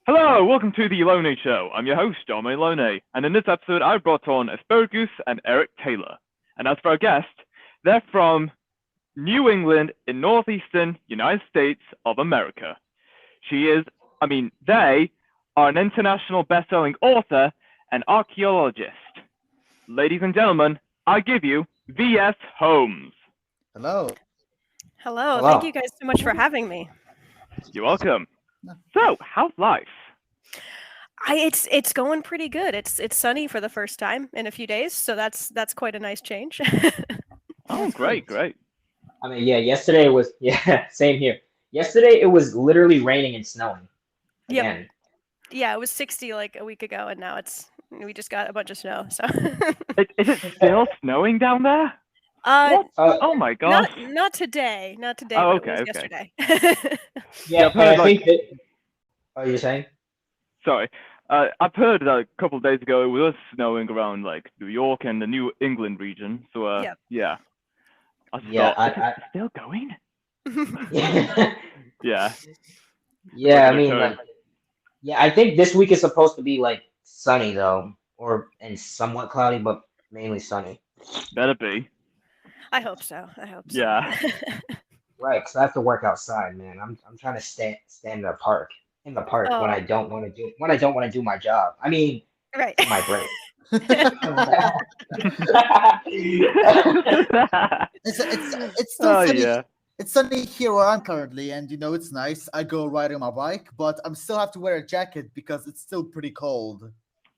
Hello, welcome to the Lone Show. I'm your host, Dome Lone, and in this episode, I brought on Asperegoose and Eric Taylor. And as for our guest, they're from New England in northeastern United States of America. They are an international best-selling author and archaeologist. Ladies and gentlemen, I give you V.S. Holmes. Hello. Hello. Hello. Thank you guys so much for having me. You're welcome. So, how's life? It's going pretty good. It's sunny for the first time in a few days, so that's quite a nice change. Oh, great. Yesterday was same here. Yesterday it was literally raining and snowing. Yep. Again. Yeah, it was 60 like a week ago, and now we just got a bunch of snow. So. Is it still snowing down there? Oh my gosh. Not today. Not today. Oh, but it was okay. yesterday. Yeah, I've heard, I think that. Oh, you're saying? Sorry. I've heard a couple of days ago it was snowing around like New York and the New England region. So Yep. yeah. Is it still going? Yeah. Yeah. Yeah, Like a return. I think this week is supposed to be like sunny though, and somewhat cloudy, but mainly sunny. Better be. I hope so. Yeah. Right, because I have to work outside, man. I'm trying to stand in the park when I don't want to do my job. I mean, Right. my break. It's still Oh sunny. yeah. It's sunny here where I'm currently, and it's nice. I go riding my bike, but I'm still have to wear a jacket because it's still pretty cold.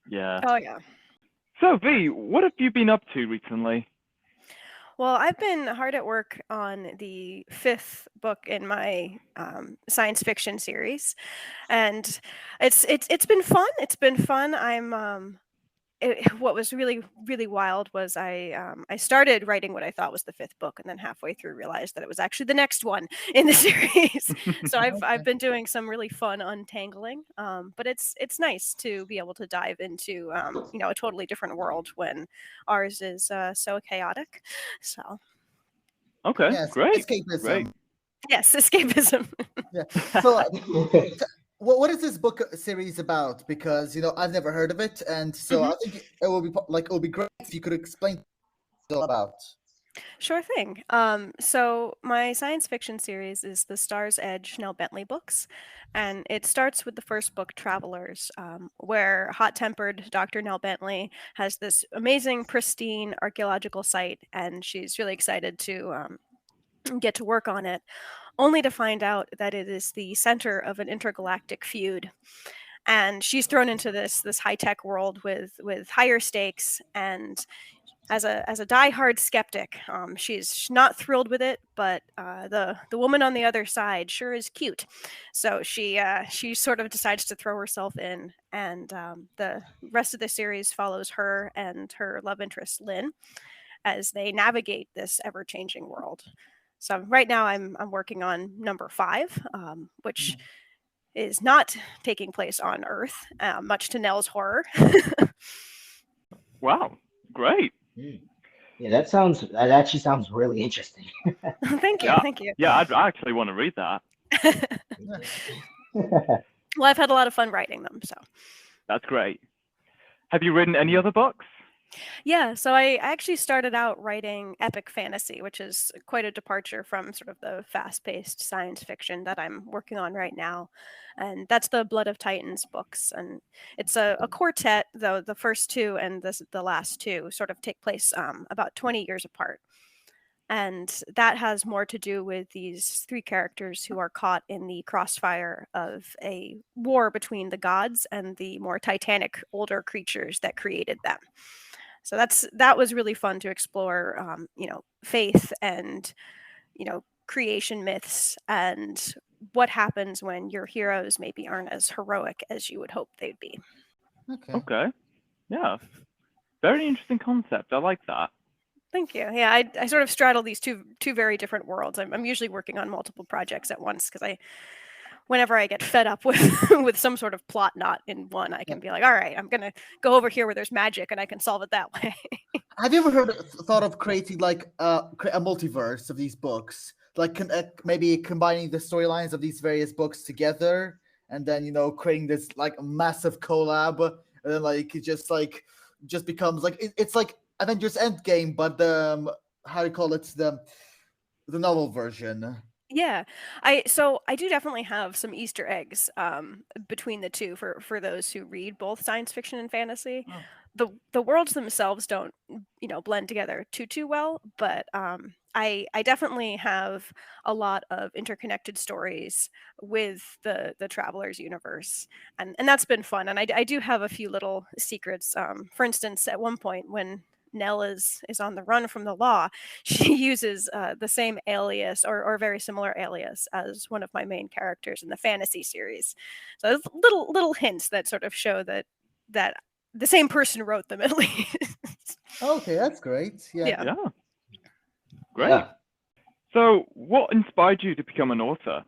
Yeah. Oh yeah. So V, what have you been up to recently? Well, I've been hard at work on the 5th book in my science fiction series, and it's been fun. It's been fun. What was really really wild was I started writing what I thought was the 5th book, and then halfway through realized that it was actually the next one in the series. So I've been doing some really fun untangling, but it's nice to be able to dive into a totally different world when ours is so chaotic. So Okay, Yes, great. escapism. Great. yes, escapism. Yeah. So, what is this book series about? Because I've never heard of it, and so I think it will be great if you could explain what it's all about. Sure thing. So my science fiction series is the Star's Edge Nell Bentley books, and it starts with the first book, Travelers, where hot-tempered Dr. Nell Bentley has this amazing, pristine archaeological site, and she's really excited to get to work on it, only to find out that it is the center of an intergalactic feud. And she's thrown into this high-tech world with higher stakes, and as a diehard skeptic, she's not thrilled with it, but the woman on the other side sure is cute, so she sort of decides to throw herself in, and the rest of the series follows her and her love interest Lynn as they navigate this ever-changing world. So right now I'm working on number 5, which is not taking place on Earth, much to Nell's horror. Wow. Great. Yeah, that actually sounds really interesting. Thank you. Yeah. Thank you. Yeah, I actually want to read that. Well, I've had a lot of fun writing them, so. That's great. Have you written any other books? Yeah, so I actually started out writing epic fantasy, which is quite a departure from sort of the fast-paced science fiction that I'm working on right now. And that's the Blood of Titans books. And it's a quartet, though the first 2 and the last 2 sort of take place about 20 years apart. And that has more to do with these 3 characters who are caught in the crossfire of a war between the gods and the more titanic older creatures that created them. So that was really fun to explore, faith and, creation myths and what happens when your heroes maybe aren't as heroic as you would hope they'd be. Okay. Yeah. Very interesting concept. I like that. Thank you. Yeah, I sort of straddle these two very different worlds. I'm usually working on multiple projects at once because whenever I get fed up with with some sort of plot knot in one, I can be like, all right, I'm gonna go over here where there's magic and I can solve it that way. Have you ever thought of creating like a multiverse of these books, like maybe combining the storylines of these various books together and then creating this like massive collab, and then like it just becomes like it's like Avengers Endgame, but the how do you call it, the novel version. Yeah, I do definitely have some Easter eggs between the two for those who read both science fiction and fantasy. Oh. The worlds themselves don't blend together too well, but I definitely have a lot of interconnected stories with the Travelers universe, and that's been fun. And I do have a few little secrets. For instance, at one point when Nell is on the run from the law, she uses the same alias or very similar alias as one of my main characters in the fantasy series. So there's little hints that sort of show that the same person wrote them at least. Okay, that's great. Yeah. Yeah. Yeah. Great. Yeah. So, what inspired you to become an author?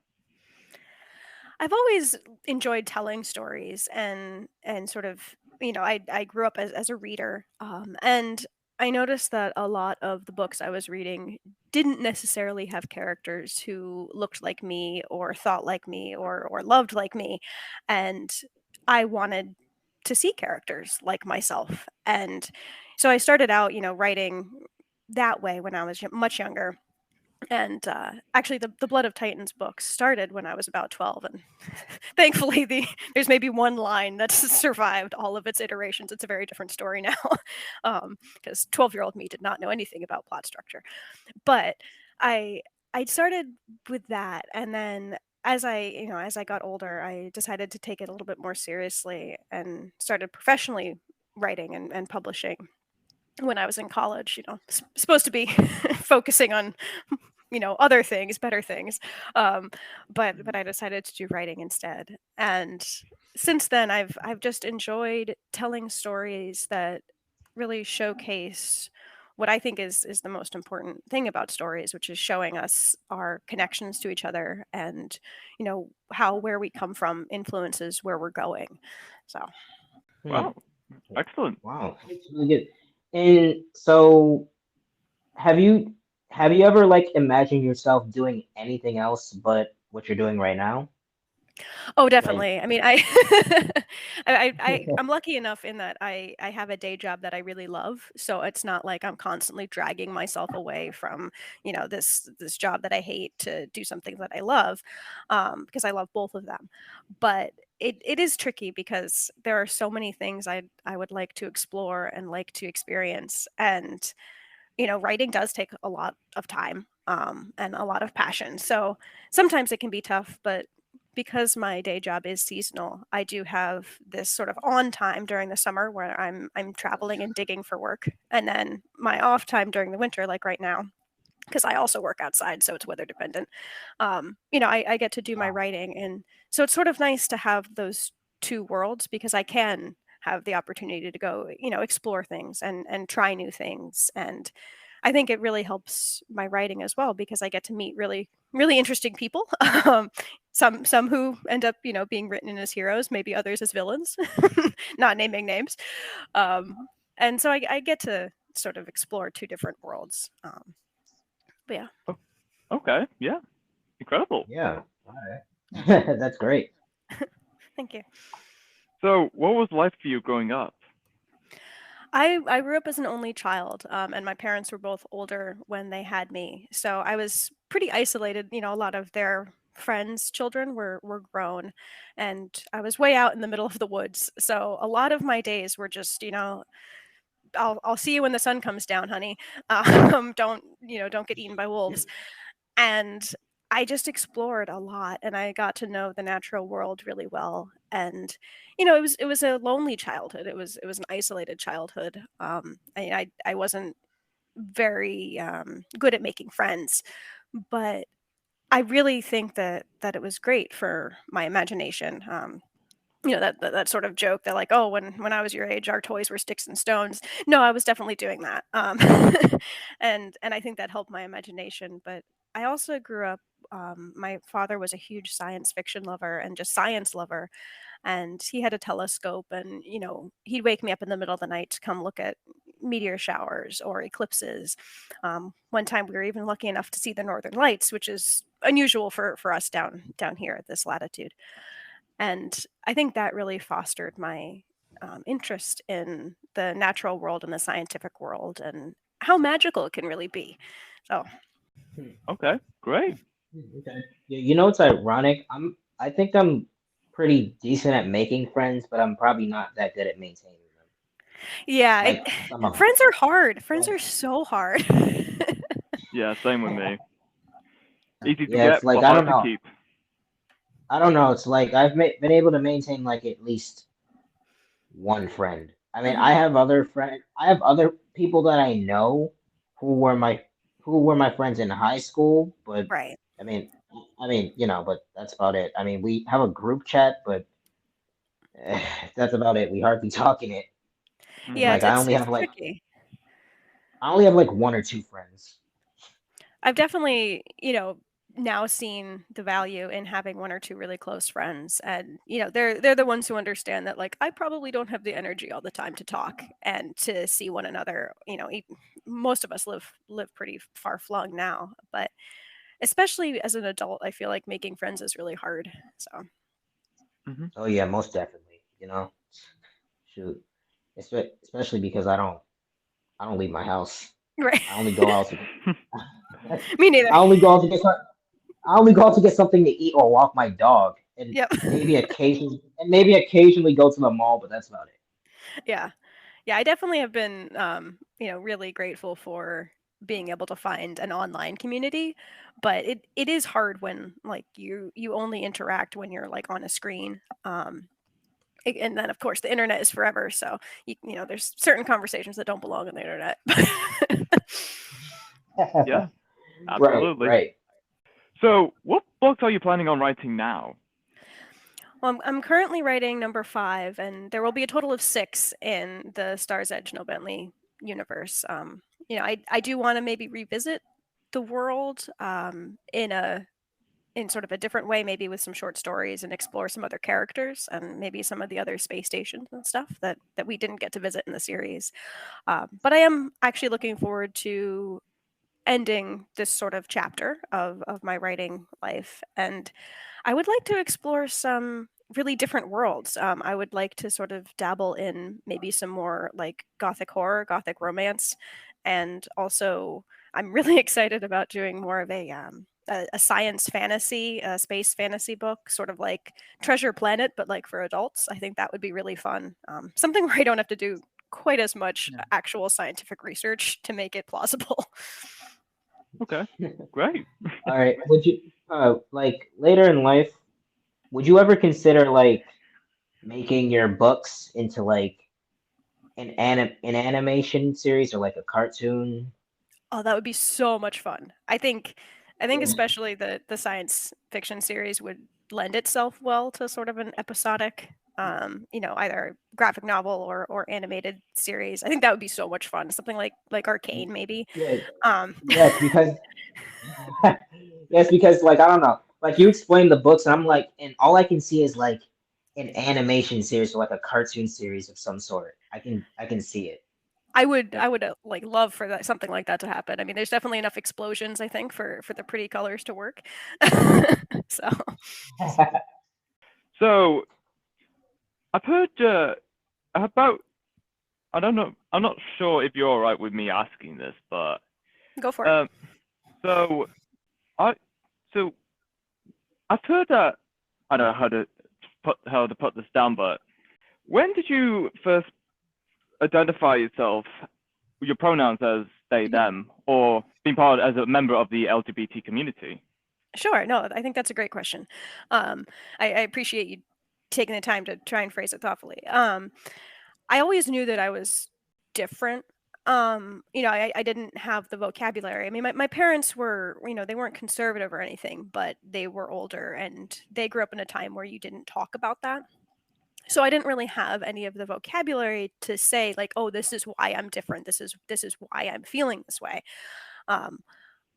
I've always enjoyed telling stories and sort of I grew up as a reader, and I noticed that a lot of the books I was reading didn't necessarily have characters who looked like me or thought like me or loved like me, and I wanted to see characters like myself. And so I started out writing that way when I was much younger. And actually, the Blood of Titans book started when I was about 12, and thankfully, there's maybe one line that's survived all of its iterations. It's a very different story now, because 12-year-old me did not know anything about plot structure. But I started with that, and then as I got older, I decided to take it a little bit more seriously and started professionally writing and publishing when I was in college. Supposed to be focusing on other things, better things. But I decided to do writing instead. And since then I've just enjoyed telling stories that really showcase what I think is the most important thing about stories, which is showing us our connections to each other and how where we come from influences where we're going. So Wow. Excellent. Wow, it's really good. And so, have you have you ever like imagined yourself doing anything else but what you're doing right now? Oh, Like, definitely. I mean, I'm lucky enough in that I have a day job that I really love, so it's not like I'm constantly dragging myself away from this job that I hate to do something that I love, because I love both of them. But it is tricky because there are so many things I would like to explore and like to experience, and writing does take a lot of time, and a lot of passion. So sometimes it can be tough, but because my day job is seasonal, I do have this sort of on time during the summer where I'm traveling and digging for work, and then my off time during the winter, like right now, because I also work outside, so it's weather dependent. I get to do my wow. writing, and so it's sort of nice to have those two worlds because I can have the opportunity to go, explore things and try new things. And I think it really helps my writing as well because I get to meet really, really interesting people. Some who end up, being written in as heroes, maybe others as villains, not naming names. And so I get to sort of explore two different worlds. But yeah, Oh, okay. Yeah. Incredible. Yeah. All right. That's great. thank you. So, what was life for you growing up? I grew up as an only child, and my parents were both older when they had me, so I was pretty isolated. A lot of their friends' children were grown, and I was way out in the middle of the woods. So a lot of my days were just, I'll see you when the sun comes down, honey. Don't get eaten by wolves. And I just explored a lot and I got to know the natural world really well. And it was a lonely childhood. It was an isolated childhood. I wasn't very good at making friends, but I really think that it was great for my imagination. That sort of joke that like, oh, when I was your age our toys were sticks and stones. No, I was definitely doing that. And I think that helped my imagination. But I also grew up, my father was a huge science fiction lover and just science lover, and he had a telescope, and he'd wake me up in the middle of the night to come look at meteor showers or eclipses. One time we were even lucky enough to see the northern lights, which is unusual for us down here at this latitude. And I think that really fostered my interest in the natural world and the scientific world and how magical it can really be. So, Okay, great. Okay. You know, it's ironic. I think I'm pretty decent at making friends, but I'm probably not that good at maintaining them. yeah, Like some of friends are hard. Friends like are so hard. Yeah, same with me. Easy to yeah, it's get, like but I hard don't to know. keep. I don't know. It's like been able to maintain like at least one friend. I mean, Mhm. I have other people that I know who were my who were my friends in high school, but Right. I mean, you know, but that's about it. I mean, we have a group chat, but that's about it. We hardly talk in it. And Yeah, Hmm. like it's tricky. I only have like one or two friends. I've definitely, now seen the value in having one or two really close friends, and they're the ones who understand that, like, I probably don't have the energy all the time to talk and to see one another. Most of us live pretty far flung now, but especially as an adult, I feel like making friends is really hard. So, Hmm. Oh yeah, most definitely. You know, shoot, especially because I don't leave my house. right. I only go out to Me neither. I only go out to get I only go out to get something to eat or walk my dog, and Yep. maybe occasionally go to the mall, but that's about it. Yeah. Yeah, I definitely have been, really grateful for being able to find an online community, but it is hard when, like, you only interact when you're, like, on a screen. And then of course the internet is forever, so there's certain conversations that don't belong on the internet. Yeah, Right, absolutely. right. So, what books are you planning on writing now? Well, I'm currently writing number 5, and there will be a total of 6 in the Stars Edge No Bentley universe. I do want to maybe revisit the world in sort of a different way, maybe with some short stories, and explore some other characters and maybe some of the other space stations and stuff that we didn't get to visit in the series. But I am actually looking forward to ending this sort of chapter of my writing life, and I would like to explore some really different worlds. I would like to sort of dabble in maybe some more like gothic horror, gothic romance, and also I'm really excited about doing more of a science fantasy, a space fantasy book, sort of like Treasure Planet, but like for adults. I think that would be really fun. Something where I don't have to do quite as much actual scientific research to make it plausible. Okay, great. All right. Would you like later in life, would you ever consider like making your books into like an animation series or like a cartoon? Oh, that would be so much fun. I think Yeah. especially the science fiction series would lend itself well to sort of an episodic, either graphic novel or animated series. I think that would be so much fun. Something like Arcane, maybe. Yeah. Um, Yes, because yes, because like I don't know, like you explained the books, and I'm like, and all I can see is like an animation series or like a cartoon series of some sort. I can see it. I would like love for something like that to happen. I mean, there's definitely enough explosions, I think, for the pretty colors to work. So So, I've heard about. I don't know. I'm not sure if you're all right with me asking this, but go for it. um, so I so I've heard that I don't know how to put this down, but when did you first identify yourself, your pronouns as they, Mhm. them, or being part as a member of the LGBT community? Sure. No, I think that's a great question. Um, I appreciate you taking the time to try and phrase it thoughtfully. I always knew that I was different. I didn't have the vocabulary. I mean, my parents were, they weren't conservative or anything, but they were older and they grew up in a time where you didn't talk about that. So I didn't really have any of the vocabulary to say like, oh, this is why I'm different. This is why I'm feeling this way. Um,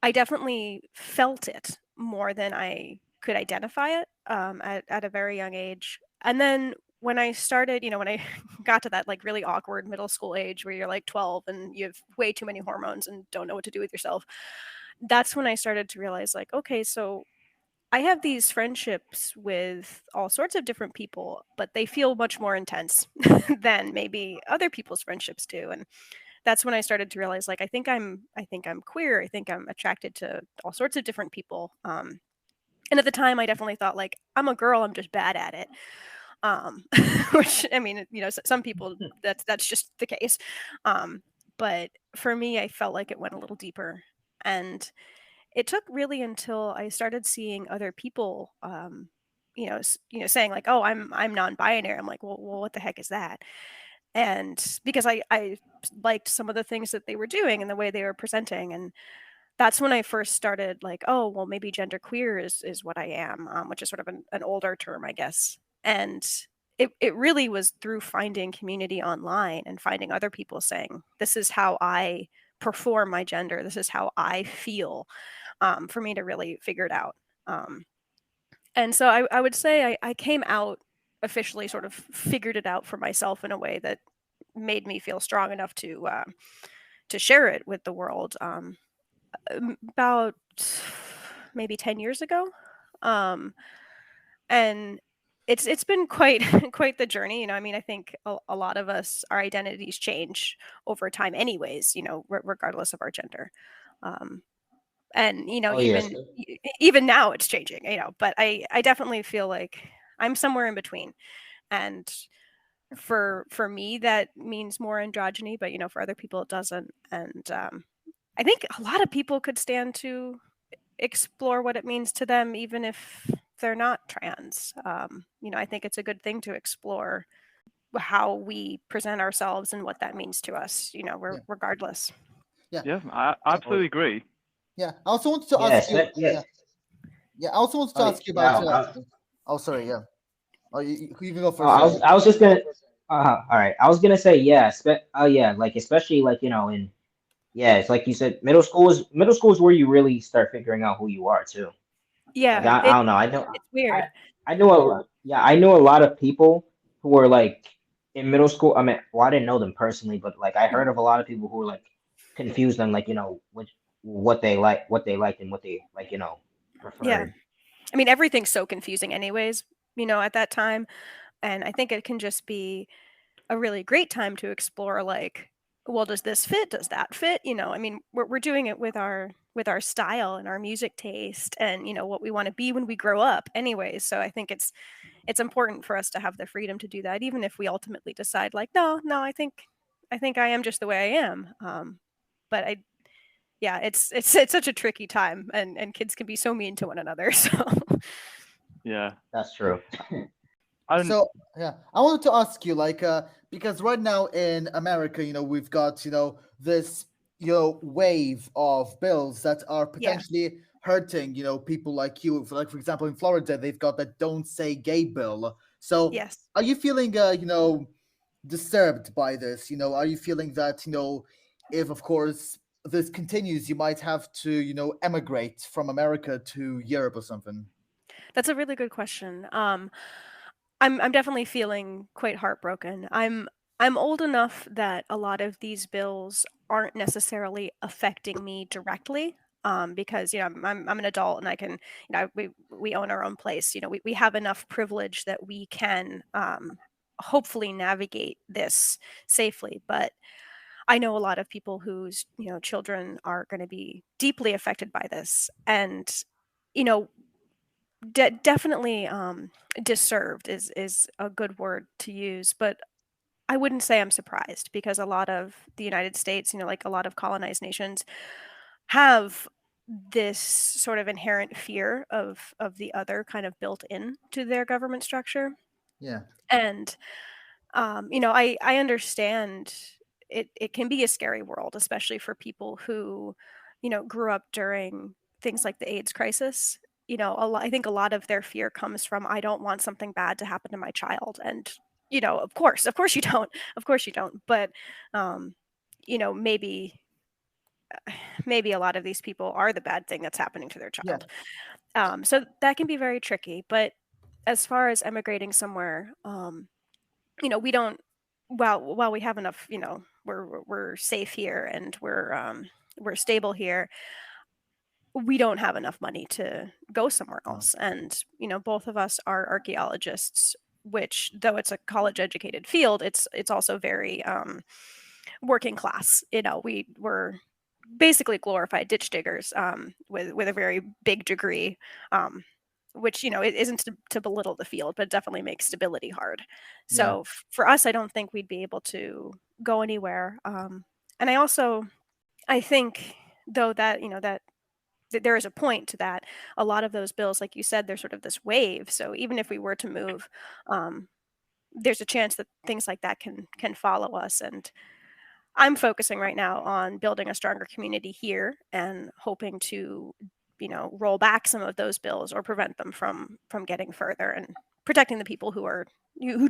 I definitely felt it more than I could identify it at a very young age. And then when I started, when I got to that like really awkward middle school age where you're like 12 and you have way too many hormones and don't know what to do with yourself, that's when I started to realize like, okay, so I have these friendships with all sorts of different people, but they feel much more intense than maybe other people's friendships do. And that's when I started to realize, like, I think I'm queer. I think I'm attracted to all sorts of different people. And at the time, I definitely thought, like, I'm a girl. I'm just bad at it. Um, which, I mean, some people, that's just the case. Um, but for me, I felt like it went a little deeper, and it took really until I started seeing other people, saying like, "Oh, I'm non-binary." I'm like, "Well, what the heck is that?" And because I liked some of the things that they were doing and the way they were presenting, and that's when I first started like, "Oh, well, maybe genderqueer is what I am," which is sort of an older term, I guess. And it really was through finding community online and finding other people saying, "This is how I perform my gender. This is how I feel," for me to really figure it out. Um, and so I would say I came out officially, sort of figured it out for myself in a way that made me feel strong enough to share it with the world. About maybe 10 years ago. Um, and it's been quite quite the journey. I mean, I think a lot of us, our identities change over time anyways, regardless of our gender. Um, and Oh yes. even now it's changing, but I definitely feel like I'm somewhere in between. And for me that means more androgyny, but for other people it doesn't. And I think a lot of people could stand to explore what it means to them, even if they're not trans. I think it's a good thing to explore how we present ourselves and what that means to us, Yeah, regardless. yeah, Yeah, I yeah, Oh, absolutely agree. yeah. I also wanted to ask yes. you. Yes. Yeah, yeah. I also wanted to Oh ask you yeah. about. Oh, sorry. Yeah. Oh, you can go Oh, first. Sorry. I was just gonna. All right. I was gonna say yeah. Oh yeah. Like especially like in yeah. It's like you said, middle school is where you really start figuring out who you are too. Like Yeah, I don't know. it's weird. I know a lot. Yeah, I know a lot of people who were like in middle school. I mean, well, I didn't know them personally, but like I heard Mhm. of a lot of people who were like confused on like which what they liked, and what they like Yeah, preferred. I mean, everything's so confusing anyways, at that time. And I think it can just be a really great time to explore, like, well, does this fit, does that fit? I mean, we're doing it with our style and our music taste, and what we want to be when we grow up anyways. So I think it's important for us to have the freedom to do that, even if we ultimately decide, like, no, I think I am just the way I am. But yeah, it's such a tricky time, and kids can be so mean to one another. So Yeah. That's true. I don't. So yeah, I wanted to ask you, like, because right now in America, we've got this wave of bills that are yeah. potentially hurting people like you. Like for example, in Florida, they've got that "Don't Say Gay" bill. So Yes. are you feeling disturbed by this? Are you feeling that if of course this continues, you might have to emigrate from America to Europe or something? That's a really good question. I'm definitely feeling quite heartbroken. I'm old enough that a lot of these bills aren't necessarily affecting me directly. Because I'm an adult and I can, we own our own place. We have enough privilege that we can hopefully navigate this safely. But I know a lot of people whose children are going to be deeply affected by this, and you know definitely deserved is a good word to use, but I wouldn't say I'm surprised, because a lot of the United States, like a lot of colonized nations, have this sort of inherent fear of the other kind of built in to their government structure. Yeah. And I understand it can be a scary world, especially for people who grew up during things like the AIDS crisis. I think a lot of their fear comes from, I don't want something bad to happen to my child. And of course you don't, of course you don't. But um maybe maybe a lot of these people are the bad thing that's happening to their Yeah. child. So that can be very tricky. But as far as emigrating somewhere, we don't, while we have enough, we're safe here and we're stable here. we don't have enough money to go somewhere Oh. else. And, both of us are archaeologists, which, though it's a college educated field, it's also very working class. We're basically glorified ditch diggers, with a very big degree, which, it isn't to belittle the field, but it definitely makes stability hard. Yeah. So for us, I don't think we'd be able to go anywhere. And I think, though, that there is a point to that. A lot of those bills, like you said, they're sort of this wave. So even if we were to move, um, there's a chance that things like that can follow us. And I'm focusing right now on building a stronger community here and hoping to, roll back some of those bills or prevent them from getting further, and protecting the people who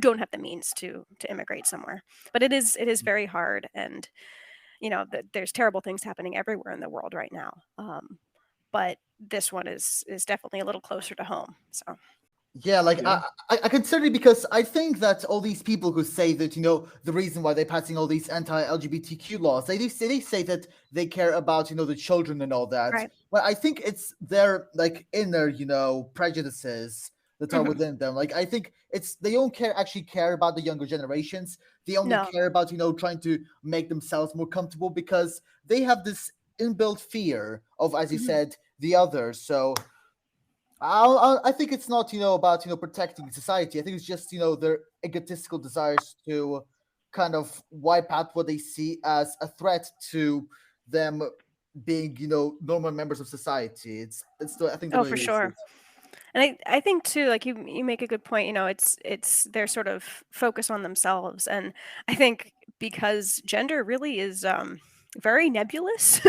don't have the means to immigrate somewhere. But it is very hard, and there's terrible things happening everywhere in the world right now. But this one is definitely a little closer to home. So Yeah, like Yeah. I can certainly, because I think that all these people who say that the reason why they're passing all these anti-LGBTQ laws, they say that they care about the children and all that. right. Well, I think it's their like inner prejudices that are Mhm. within them. Like I think they don't actually care about the younger generations. They only No. care about trying to make themselves more comfortable, because they have this inbuilt fear of, as you Mhm. said, the others. So I think it's not about protecting society. I think it's just their egotistical desires to kind of wipe out what they see as a threat to them being normal members of society. It's I think the Oh, way for they see sure. it. And I think too, like you make a good point. It's their sort of focus on themselves, and I think because gender really is very nebulous.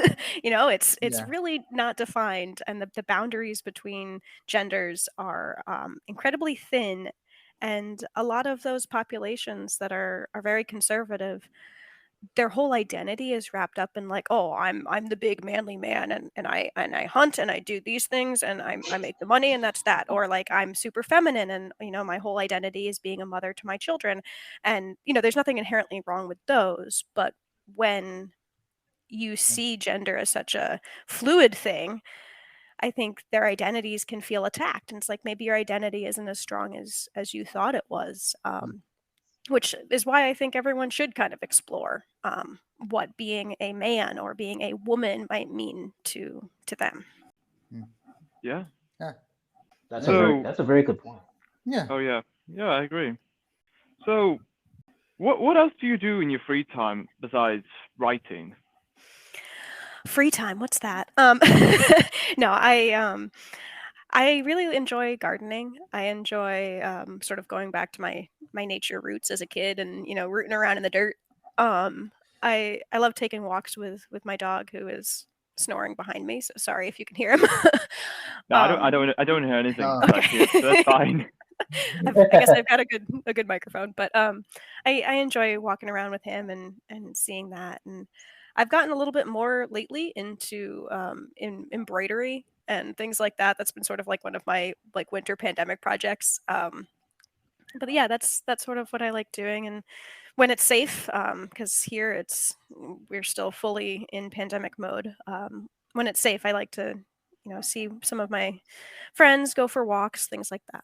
It's Yeah. really not defined, and the boundaries between genders are incredibly thin. And a lot of those populations that are very conservative, their whole identity is wrapped up in, like, oh, I'm the big manly man, and I hunt and I do these things, and I make the money, and that's that. Or like, I'm super feminine, and my whole identity is being a mother to my children. And there's nothing inherently wrong with those, but when you see gender as such a fluid thing, I think their identities can feel attacked. And it's like, maybe your identity isn't as strong as you thought it was. Which is why I think everyone should kind of explore what being a man or being a woman might mean to them. Yeah. Yeah. So, That's a very good point. Yeah. oh yeah, yeah, I agree. So, what else do you do in your free time besides writing? Free time, what's that? No, I really enjoy gardening. I enjoy sort of going back to my nature roots as a kid, and rooting around in the dirt. Um, I love taking walks with my dog, who is snoring behind me. So sorry if you can hear him. No, um, I don't hear anything Uh, back here, so that's okay. fine. I guess I've got a good microphone, but I enjoy walking around with him and seeing that. And I've gotten a little bit more lately into in embroidery and things like that. That's been sort of like one of my like winter pandemic projects. But yeah, that's sort of what I like doing, and when it's safe, because here we're still fully in pandemic mode. When it's safe, I like to see some of my friends, go for walks, things like that.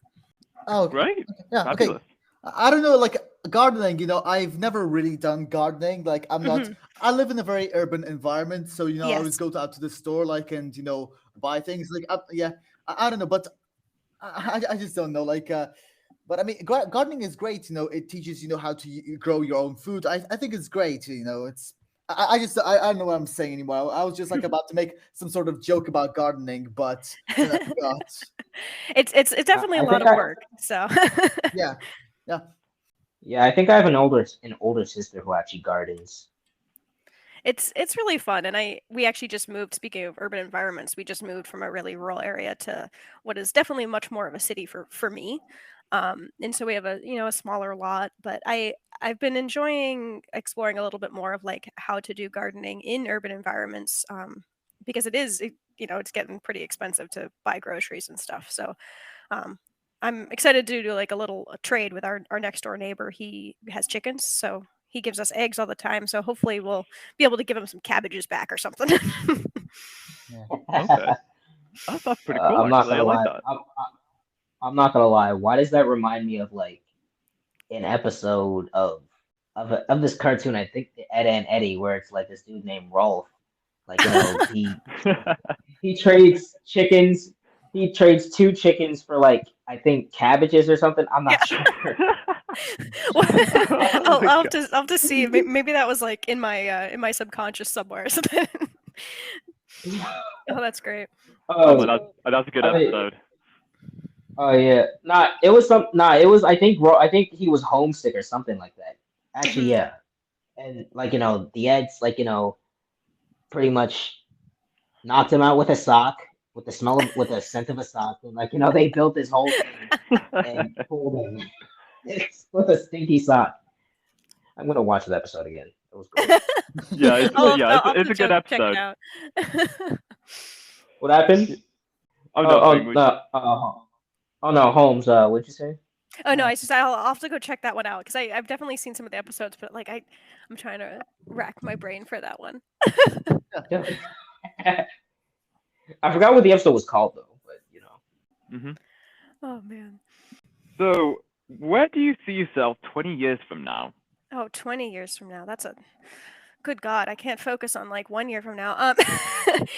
Oh, okay. Great, Yeah. Okay. fabulous. I don't know, like gardening. I've never really done gardening. Like I'm not. Mhm. I live in a very urban environment, so I always Yes. go out to the store, like, and buy things. Like, yeah, I don't know, but I just don't know. Like, but I mean, gardening is great. It teaches how to grow your own food. I think it's great. It's. I don't know what I'm saying anymore. I was just like about to make some sort of joke about gardening, but then I forgot. It's definitely a I lot think of work. So Yeah. Yeah. yeah, I think I have an older sister who actually gardens. it's really fun. And we actually just moved, speaking of urban environments, we just moved from a really rural area to what is definitely much more of a city for me. And so we have a smaller lot, but I've been enjoying exploring a little bit more of like how to do gardening in urban environments, because it's getting pretty expensive to buy groceries and stuff. So um, I'm excited to do like a trade with our next door neighbor. He has chickens, so he gives us eggs all the time. So hopefully we'll be able to give him some cabbages back or something. Yeah. Okay. That's pretty cool, I'm not actually. I gonna like lie. that. I'm not gonna lie. Why does that remind me of like an episode of this cartoon? I think the Ed and Eddie, where it's like this dude named Rolf. Like he trades chickens. He trades 2 chickens for like I think cabbages or something. I'm not sure. Oh my God. I'll have to see. Maybe that was like in my subconscious somewhere. Oh, that's great. Oh, but that's a good I mean, episode. oh yeah, nah. It was some. Nah, it was. I think he was homesick or something like that. Actually, yeah. And like the Eds pretty much knocked him out with a sock, with with the scent of a sock, and they built this whole thing and pulled him with a stinky sock. I'm gonna watch that episode again. It was great. Yeah, I'll have it's to a good check episode. it out. What happened? Oh, Oh nothing. no! Oh no, Holmes. What'd you say? Oh no, I'll have to go check that one out because I've definitely seen some of the episodes, but like I'm trying to rack my brain for that one. Yeah. I forgot what the episode was called though, but Mm-hmm. Oh man. So, where do you see yourself 20 years from now? Oh, 20 years from now. That's a good God. I can't focus on like 1 year from now.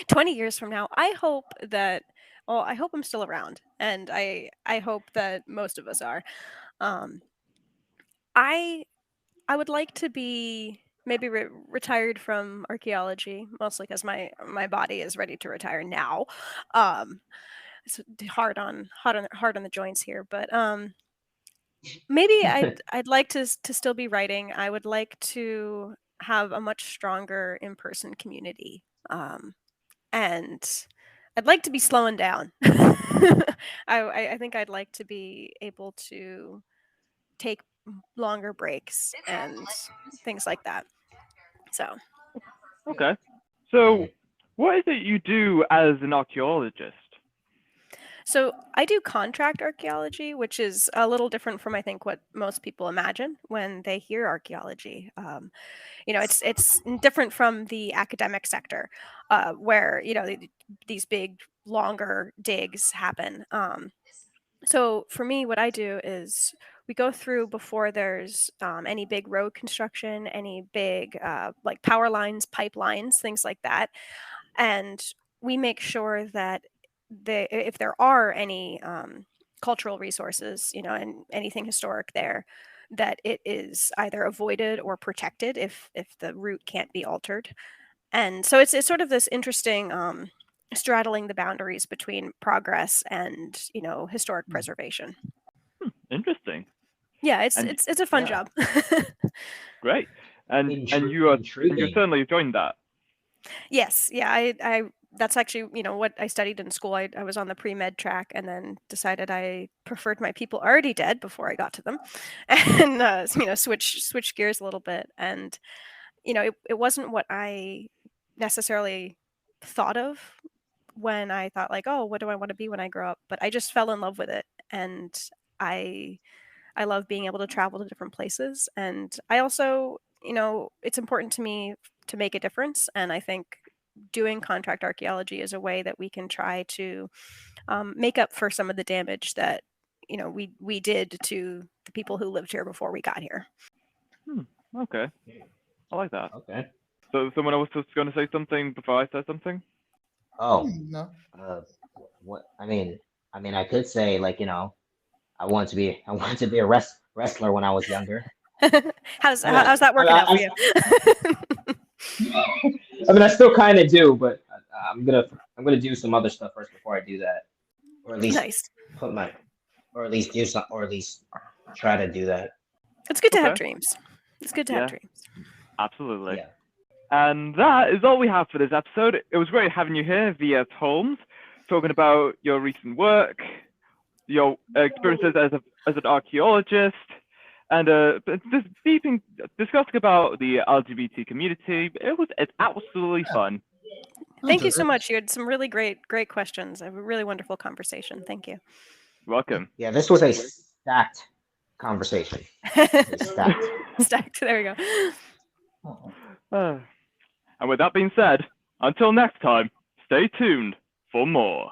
20 years from now, I hope that. Well, I hope I'm still around, and I hope that most of us are. Um, I would like to be maybe retired from archaeology, mostly because my body is ready to retire now. It's hard on the joints here, but maybe I'd like to still be writing. I would like to have a much stronger in-person community, and I'd like to be slowing down. I think I'd like to be able to take longer breaks and things like that. So, Okay. So, what is it you do as an archaeologist? so I do contract archaeology, which is a little different from I think what most people imagine when they hear archaeology. It's different from the academic sector, where these big longer digs happen. So for me, what I do is we go through before there's any big road construction, any big like power lines, pipelines, things like that, and we make sure that if there are any cultural resources, and anything historic there, that it is either avoided or protected if the route can't be altered. And so it's sort of this interesting straddling the boundaries between progress and historic preservation. Interesting. Yeah, it's And- it's a fun Yeah. job. Great. And you're certainly enjoying that. Yes, yeah, I that's actually what I studied in school. I was on the pre-med track and then decided I preferred my people already dead before I got to them, and switch gears a little bit. And it wasn't what I necessarily thought of when I thought like, oh, what do I want to be when I grow up? But I just fell in love with it, and I I love being able to travel to different places, and I also, it's important to me to make a difference, and I think doing contract archaeology is a way that we can try to make up for some of the damage that we did to the people who lived here before we got here. Okay. I like that. Okay. So someone else was going to say something before I said something? Oh, No. what? I mean, I could say I wanted to be a wrestler when I was younger. how's I mean, how's that working out for you? I mean, I still kind of do, but I'm gonna do some other stuff first before I do that, or at least Nice. or at least do some, or at least try to do that. It's good to have Okay. dreams. It's good to have Yeah. dreams. Absolutely. Yeah. And that is all we have for this episode. It was great having you here, V.S Holmes, talking about your recent work, your experiences as an archaeologist, and just discussing about the LGBT community. It's absolutely fun. Thank you so much. You had some really great questions. A really wonderful conversation. Thank you. Welcome. Yeah, this was a stacked conversation. Stacked. Stacked. There we go. And with that being said, until next time, stay tuned for more.